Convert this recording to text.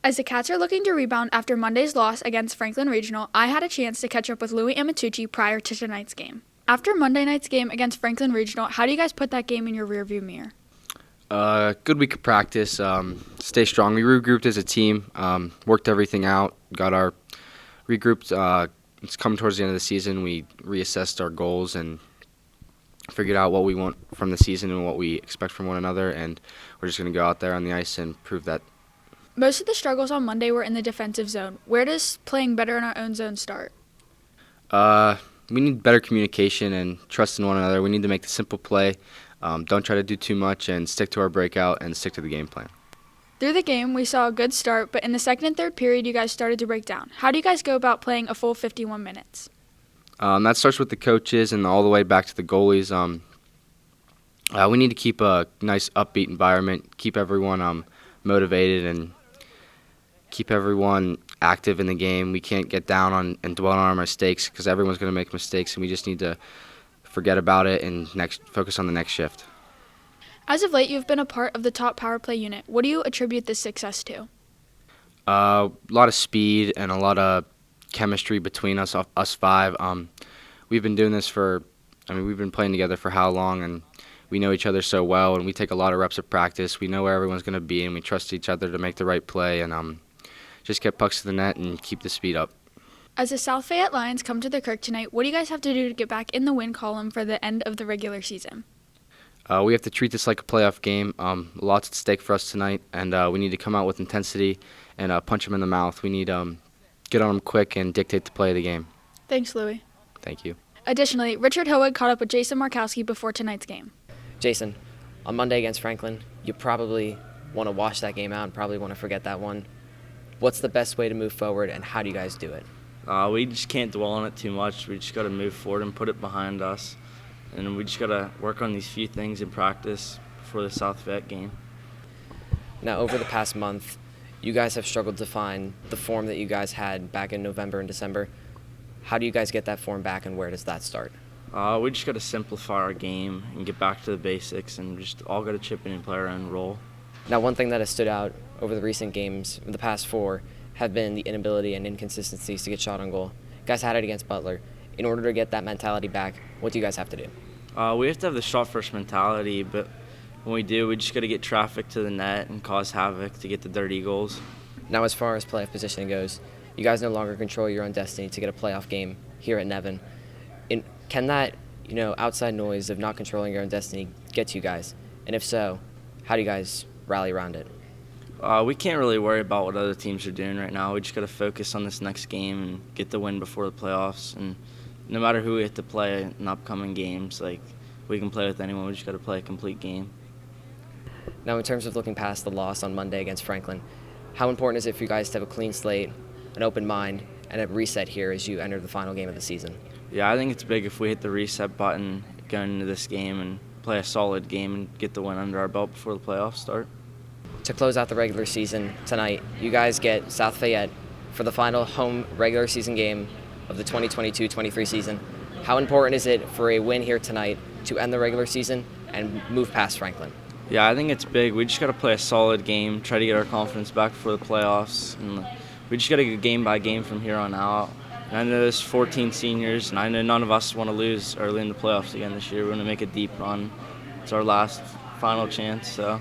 As the Cats are looking to rebound after Monday's loss against Franklin Regional, I had a chance to catch up with Louie Amatucci prior to tonight's game. After Monday night's game against Franklin Regional, how do you guys put that game in your rearview mirror? Good week of practice. Stay strong. We regrouped as a team, worked everything out, got our regrouped. It's coming towards the end of the season. We reassessed our goals and figured out what we want from the season and what we expect from one another, and we're just going to go out there on the ice and prove that. Most of the struggles on Monday were in the defensive zone. Where does playing better in our own zone start? We need better communication and trust in one another. We need to make the simple play. Don't try to do too much and stick to our breakout and stick to the game plan. Through the game, we saw a good start, but in the second and third period, you guys started to break down. How do you guys go about playing a full 51 minutes? That starts with the coaches and all the way back to the goalies. We need to keep a nice upbeat environment, keep everyone motivated, and keep everyone active in the game. We can't get down on and dwell on our mistakes because everyone's going to make mistakes, and we just need to forget about it and focus on the next shift. As of late, you've been a part of the top power play unit. What do you attribute this success to? A lot of speed and a lot of chemistry between us five. We've been doing this we've been playing together for how long, and we know each other so well, and we take a lot of reps of practice. We know where everyone's going to be, and we trust each other to make the right play and just get pucks to the net and keep the speed up. As the South Fayette Lions come to the Kirk tonight, what do you guys have to do to get back in the win column for the end of the regular season? We have to treat this like a playoff game. Lots at stake for us tonight, and we need to come out with intensity and punch them in the mouth. We need to get on them quick and dictate the play of the game. Thanks, Louie. Thank you. Additionally, Richard Hillwig caught up with Jason Markovski before tonight's game. Jason, on Monday against Franklin, you probably want to wash that game out and probably want to forget that one. What's the best way to move forward, and how do you guys do it? We just can't dwell on it too much. We just got to move forward and put it behind us. And we just got to work on these few things in practice before the South Fayette game. Now, over the past month, you guys have struggled to find the form that you guys had back in November and December. How do you guys get that form back, and where does that start? We just got to simplify our game and get back to the basics, and just all got to chip in and play our own role. Now, one thing that has stood out over the recent games, the past four, have been the inability and inconsistencies to get shot on goal. You guys had it against Butler. In order to get that mentality back, what do you guys have to do? We have to have the shot-first mentality, but when we do, we just got to get traffic to the net and cause havoc to get the dirty goals. Now, as far as playoff positioning goes, you guys no longer control your own destiny to get a playoff game here at Nevin. Can that, outside noise of not controlling your own destiny get to you guys? And if so, how do you guys rally around it? We can't really worry about what other teams are doing right now. We just got to focus on this next game and get the win before the playoffs. And no matter who we have to play in upcoming games, we can play with anyone. We just got to play a complete game. Now, in terms of looking past the loss on Monday against Franklin, how important is it for you guys to have a clean slate, an open mind, and a reset here as you enter the final game of the season? Yeah, I think it's big if we hit the reset button going into this game and play a solid game and get the win under our belt before the playoffs start. To close out the regular season tonight, you guys get South Fayette for the final home regular season game of the 2022-23 season. How important is it for a win here tonight to end the regular season and move past Franklin? Yeah, I think it's big. We just got to play a solid game, try to get our confidence back before the playoffs, and we just got to go game by game from here on out. And I know there's 14 seniors, and I know none of us want to lose early in the playoffs again this year. We're going to make a deep run. It's our last final chance, so